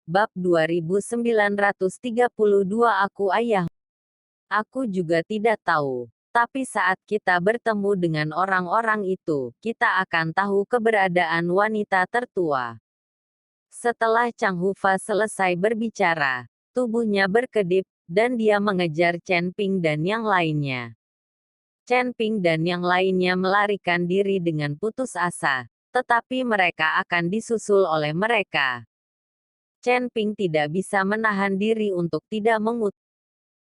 Bab 2932 Aku ayah. Aku juga tidak tahu. Tapi saat kita bertemu dengan orang-orang itu, kita akan tahu keberadaan wanita tertua. Setelah Chang Hufa selesai berbicara, tubuhnya berkedip, dan dia mengejar Chen Ping dan yang lainnya. Chen Ping dan yang lainnya melarikan diri dengan putus asa, tetapi mereka akan disusul oleh mereka. Chen Ping tidak bisa menahan diri untuk tidak mengutuk.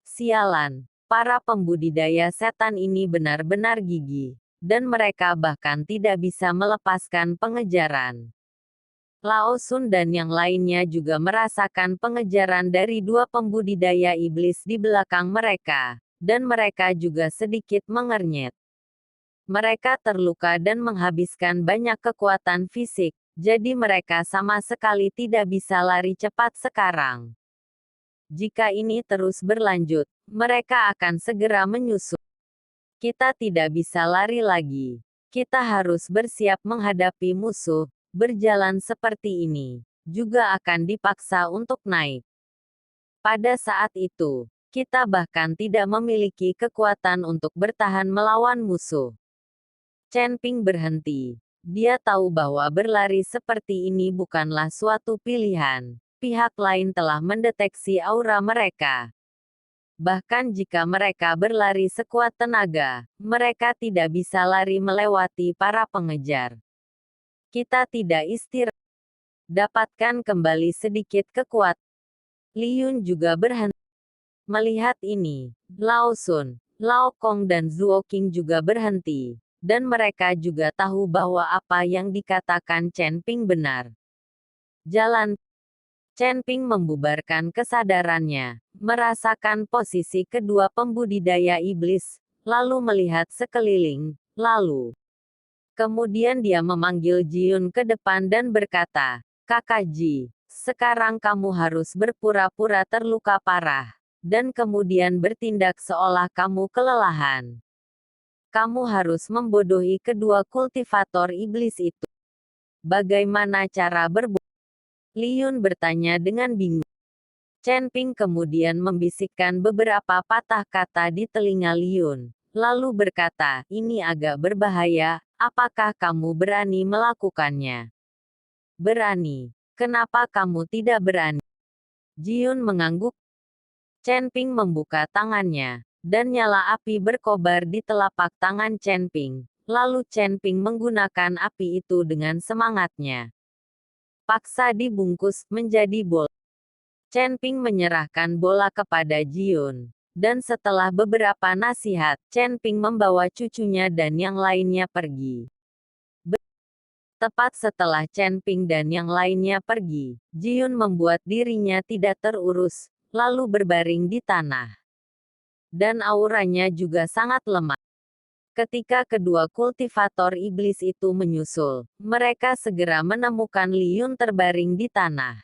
Sialan, para pembudidaya setan ini benar-benar gigih, dan mereka bahkan tidak bisa melepaskan pengejaran. Lao Sun dan yang lainnya juga merasakan pengejaran dari dua pembudidaya iblis di belakang mereka, dan mereka juga sedikit mengernyit. Mereka terluka dan menghabiskan banyak kekuatan fisik, jadi mereka sama sekali tidak bisa lari cepat sekarang. Jika ini terus berlanjut, mereka akan segera menyusul. Kita tidak bisa lari lagi. Kita harus bersiap menghadapi musuh. Berjalan seperti ini juga akan dipaksa untuk naik. Pada saat itu, kita bahkan tidak memiliki kekuatan untuk bertahan melawan musuh. Chen Ping berhenti. Dia tahu bahwa berlari seperti ini bukanlah suatu pilihan. Pihak lain telah mendeteksi aura mereka. Bahkan jika mereka berlari sekuat tenaga, mereka tidak bisa lari melewati para pengejar. Kita tidak istirahat. Dapatkan kembali sedikit kekuatan. Li Yun juga berhenti. Melihat ini, Lao Sun, Lao Kong dan Zuo Qing juga berhenti. Dan mereka juga tahu bahwa apa yang dikatakan Chen Ping benar. Jalan. Chen Ping membubarkan kesadarannya, merasakan posisi kedua pembudidaya iblis, lalu melihat sekeliling, lalu. Kemudian dia memanggil Jiun ke depan dan berkata, "Kakak Ji, sekarang kamu harus berpura-pura terluka parah, dan kemudian bertindak seolah kamu kelelahan. Kamu harus membodohi kedua kultivator iblis itu. Bagaimana cara berbodoh?" Li Yun bertanya dengan bingung. Chen Ping kemudian membisikkan beberapa patah kata di telinga Li Yun, lalu berkata, "Ini agak berbahaya, apakah kamu berani melakukannya?" "Berani. Kenapa kamu tidak berani?" Jiun mengangguk. Chen Ping membuka tangannya, dan nyala api berkobar di telapak tangan Chen Ping. Lalu Chen Ping menggunakan api itu dengan semangatnya. Paksa dibungkus menjadi bola. Chen Ping menyerahkan bola kepada Jiun. Dan setelah beberapa nasihat, Chen Ping membawa cucunya dan yang lainnya pergi. Tepat setelah Chen Ping dan yang lainnya pergi, Jiun membuat dirinya tidak terurus, lalu berbaring di tanah. Dan auranya juga sangat lemah. Ketika kedua kultivator iblis itu menyusul, mereka segera menemukan Li Yun terbaring di tanah.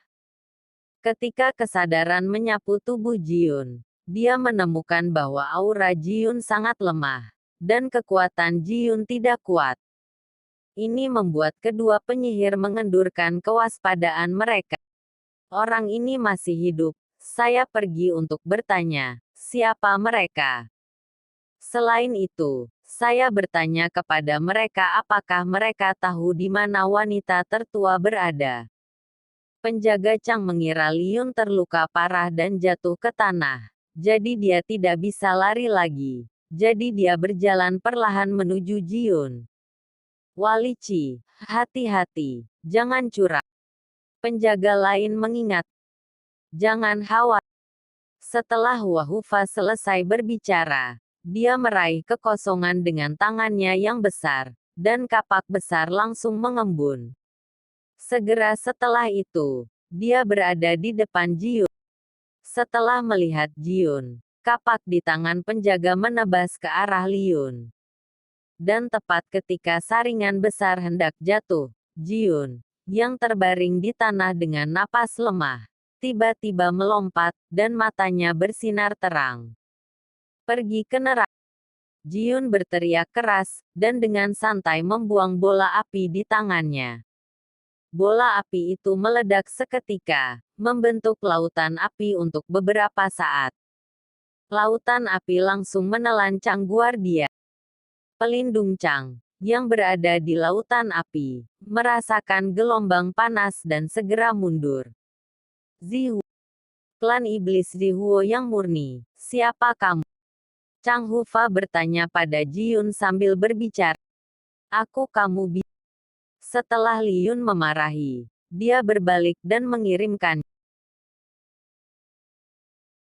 Ketika kesadaran menyapu tubuh Jiun, dia menemukan bahwa aura Jiun sangat lemah, dan kekuatan Jiun tidak kuat. Ini membuat kedua penyihir mengendurkan kewaspadaan mereka. Orang ini masih hidup. Saya pergi untuk bertanya, siapa mereka? Selain itu, saya bertanya kepada mereka apakah mereka tahu di mana wanita tertua berada. Penjaga Chang mengira Li Yun terluka parah dan jatuh ke tanah. Jadi dia tidak bisa lari lagi. Jadi dia berjalan perlahan menuju Jiun. "Wali Qi, hati-hati, jangan curang." Penjaga lain mengingat. "Jangan khawatir." Setelah Hua Hufa selesai berbicara, dia meraih kekosongan dengan tangannya yang besar, dan kapak besar langsung mengembun. Segera setelah itu, dia berada di depan Jiun. Setelah melihat Jiun, kapak di tangan penjaga menebas ke arah Li Yun. Dan tepat ketika saringan besar hendak jatuh, Jiun, yang terbaring di tanah dengan napas lemah, tiba-tiba melompat, dan matanya bersinar terang. "Pergi ke neraka!" Jiun berteriak keras, dan dengan santai membuang bola api di tangannya. Bola api itu meledak seketika, membentuk lautan api untuk beberapa saat. Lautan api langsung menelan Chang Guardia. Pelindung Chang, yang berada di lautan api, merasakan gelombang panas dan segera mundur. Zihu, klan iblis Zihuo yang murni, siapa kamu? Chang Hufa bertanya pada Jiyun sambil berbicara. Aku kamu. Setelah Li Yun memarahi, dia berbalik dan mengirimkan